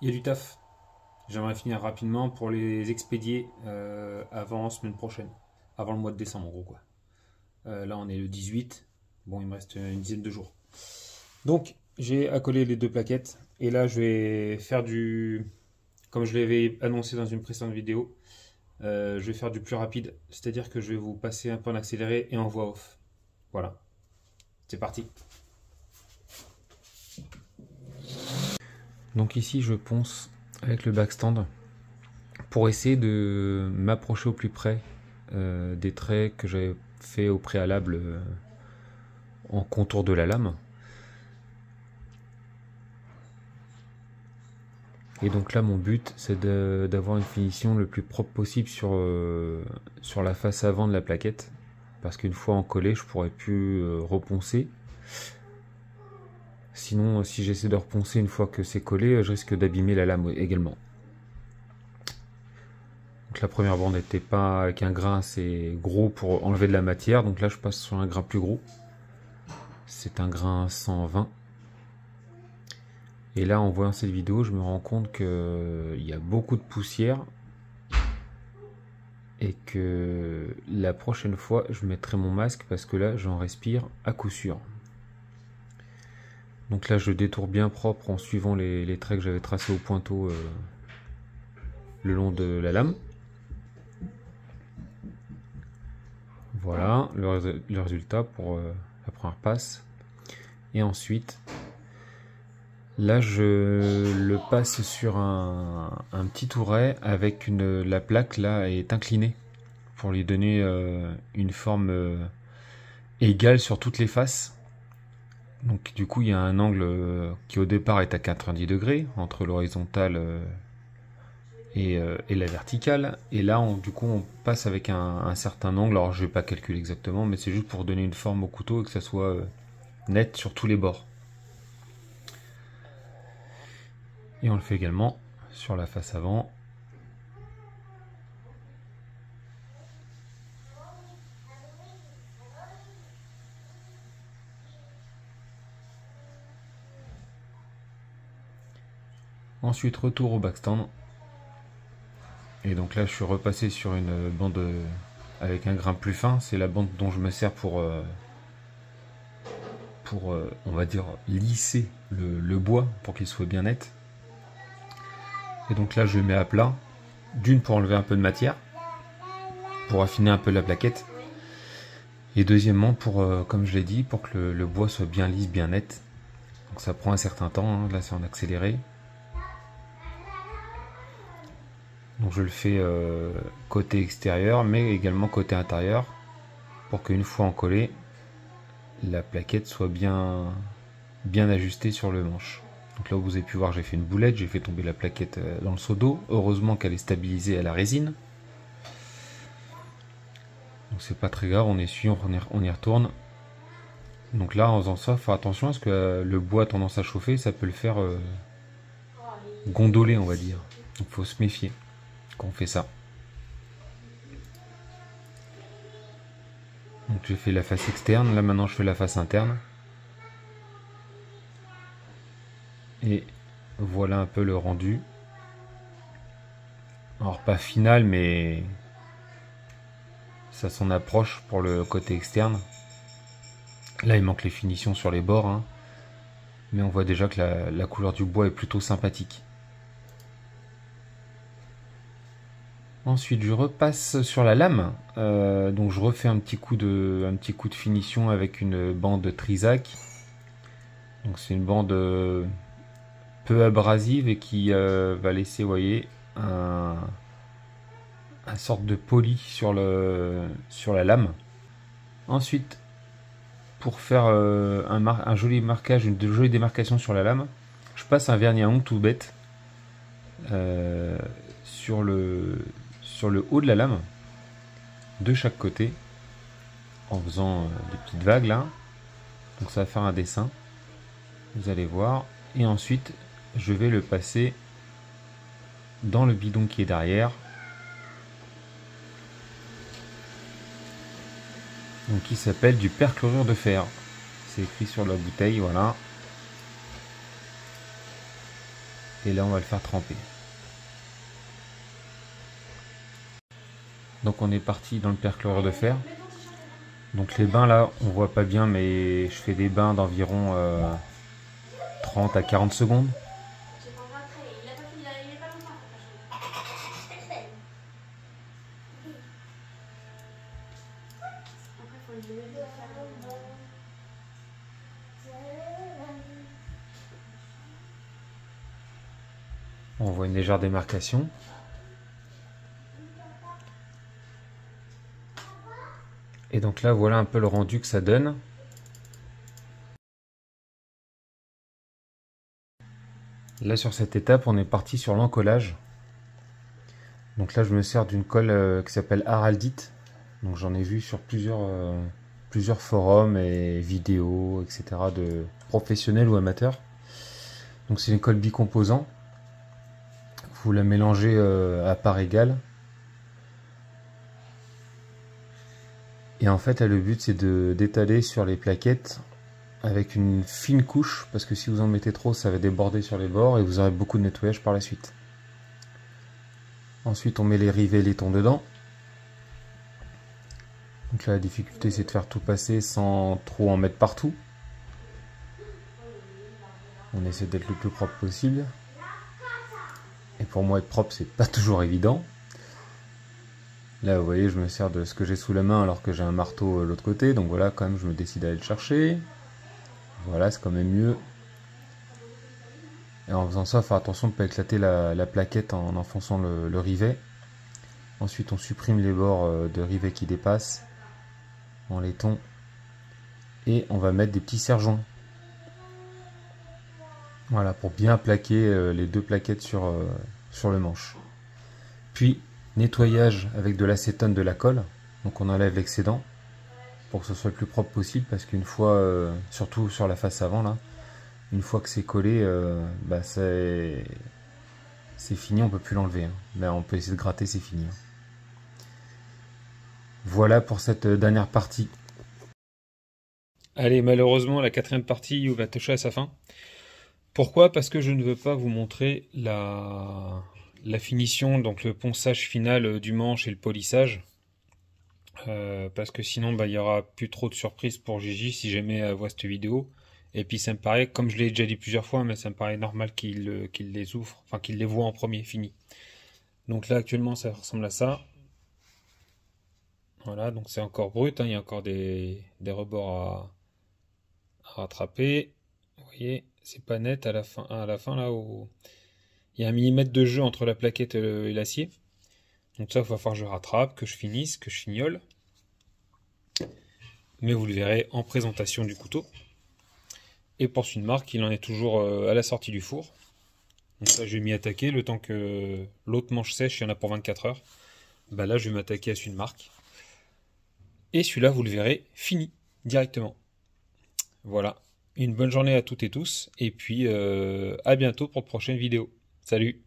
Il y a du taf. J'aimerais finir rapidement pour les expédier avant semaine prochaine. Avant le mois de décembre, en gros, quoi. Là, on est le 18. Bon, il me reste une dizaine de jours. Donc, j'ai accolé les deux plaquettes. Et là, je vais faire du... Comme je l'avais annoncé dans une précédente vidéo, je vais faire du plus rapide. C'est-à-dire que je vais vous passer un peu en accéléré et en voix off. Voilà. C'est parti. Donc ici, je ponce avec le backstand pour essayer de m'approcher au plus près des traits que j'avais fait au préalable en contour de la lame. Et donc là, mon but, c'est d'avoir une finition le plus propre possible sur la face avant de la plaquette. Parce qu'une fois encollé, je pourrais plus reponcer. Sinon, si j'essaie de reponcer une fois que c'est collé, je risque d'abîmer la lame également. Donc la première bande n'était pas avec un grain assez gros pour enlever de la matière. Donc là, je passe sur un grain plus gros. C'est un grain 120. Et là, en voyant cette vidéo, je me rends compte qu'il y a beaucoup de poussière. Et que la prochaine fois, je mettrai mon masque parce que là, j'en respire à coup sûr. Donc là, je détourne bien propre en suivant les traits que j'avais tracés au pointeau le long de la lame. Voilà le résultat pour la première passe. Et ensuite, là je le passe sur un petit touret avec la plaque là est inclinée pour lui donner une forme égale sur toutes les faces. Donc du coup il y a un angle qui au départ est à 90 degrés entre l'horizontale et la verticale, et là du coup on passe avec un certain angle. Alors je vais pas calculer exactement, mais c'est juste pour donner une forme au couteau et que ça soit net sur tous les bords. Et on le fait également sur la face avant. Ensuite retour au backstand. Et donc là je suis repassé sur une bande avec un grain plus fin. C'est la bande dont je me sers pour on va dire lisser le bois pour qu'il soit bien net. Et donc là je le mets à plat. D'une pour enlever un peu de matière, pour affiner un peu la plaquette. Et deuxièmement pour, comme je l'ai dit, pour que le bois soit bien lisse, bien net. Donc ça prend un certain temps, hein. Là c'est en accéléré. Donc je le fais côté extérieur, mais également côté intérieur, pour qu'une fois encollé, la plaquette soit bien ajustée sur le manche. Donc là vous avez pu voir, j'ai fait une boulette, j'ai fait tomber la plaquette dans le seau d'eau. Heureusement qu'elle est stabilisée à la résine. Donc c'est pas très grave, on essuie, on y retourne. Donc là en faisant ça, faut faire attention parce que le bois a tendance à chauffer, ça peut le faire gondoler, on va dire. Donc faut se méfier quand on fait ça. Donc j'ai fait la face externe, là maintenant je fais la face interne. Et voilà un peu le rendu. Alors pas final, mais ça s'en approche pour le côté externe. Là il manque les finitions sur les bords, hein. Mais on voit déjà que la couleur du bois est plutôt sympathique. Ensuite je repasse sur la lame, donc je refais un petit coup de finition avec une bande Trizac. Donc c'est une bande peu abrasive et qui va laisser, vous voyez, un sorte de poli sur la lame. Ensuite, pour faire un joli marquage, une jolie démarcation sur la lame, je passe un vernis à ongles tout bête sur le haut de la lame, de chaque côté, en faisant des petites vagues là. Donc ça va faire un dessin, vous allez voir. Et ensuite, je vais le passer dans le bidon qui est derrière. Donc qui s'appelle du perchlorure de fer. C'est écrit sur la bouteille, voilà. Et là on va le faire tremper. Donc on est parti dans le perchlorure de fer. Donc les bains là, on voit pas bien, mais je fais des bains d'environ 30 à 40 secondes. On voit une légère démarcation. Et donc là, voilà un peu le rendu que ça donne. Là, sur cette étape, on est parti sur l'encollage. Donc là, je me sers d'une colle qui s'appelle Araldite. Donc j'en ai vu sur plusieurs forums et vidéos, etc. de professionnels ou amateurs. Donc c'est une colle bicomposant. Vous la mélangez à part égale. Et en fait, là, le but, c'est d'étaler sur les plaquettes avec une fine couche, parce que si vous en mettez trop, ça va déborder sur les bords et vous aurez beaucoup de nettoyage par la suite. Ensuite, on met les rivets et les tons dedans. Donc là, la difficulté, c'est de faire tout passer sans trop en mettre partout. On essaie d'être le plus propre possible. Et pour moi, être propre, c'est pas toujours évident. Là, vous voyez, je me sers de ce que j'ai sous la main alors que j'ai un marteau de l'autre côté. Donc voilà, quand même, je me décide à aller le chercher. Voilà, c'est quand même mieux. Et en faisant ça, faire attention de ne pas éclater la plaquette en enfonçant le rivet. Ensuite, on supprime les bords de rivet qui dépassent en laiton. Et on va mettre des petits serre-joints. Voilà, pour bien plaquer les deux plaquettes sur le manche. Puis, nettoyage avec de l'acétone de la colle. Donc on enlève l'excédent pour que ce soit le plus propre possible, parce qu'une fois, surtout sur la face avant là, une fois que c'est collé, bah c'est fini, on peut plus l'enlever. Hein. Là, on peut essayer de gratter, c'est fini. Hein. Voilà pour cette dernière partie. Allez, malheureusement, la quatrième partie va toucher à sa fin. Pourquoi? Parce que je ne veux pas vous montrer la finition, donc le ponçage final du manche et le polissage. Parce que sinon, bah, il y aura plus trop de surprises pour Gigi si jamais elle voit cette vidéo. Et puis ça me paraît, comme je l'ai déjà dit plusieurs fois, mais ça me paraît normal qu'il les ouvre, enfin qu'il les voit en premier fini. Donc là actuellement ça ressemble à ça. Voilà, donc c'est encore brut, hein, il y a encore des rebords à rattraper. Vous voyez, c'est pas net à la fin là où il y a 1 millimètre de jeu entre la plaquette et l'acier. Donc ça, il va falloir que je rattrape, que je finisse, que je fignole. Mais vous le verrez en présentation du couteau. Et pour Sunmark, il en est toujours à la sortie du four. Donc là, je vais m'y attaquer. Le temps que l'autre manche sèche, il y en a pour 24 heures. Bah là, je vais m'attaquer à Sunmark. Et celui-là, vous le verrez, fini, directement. Voilà. Une bonne journée à toutes et tous. Et puis, à bientôt pour de prochaines vidéos. Salut!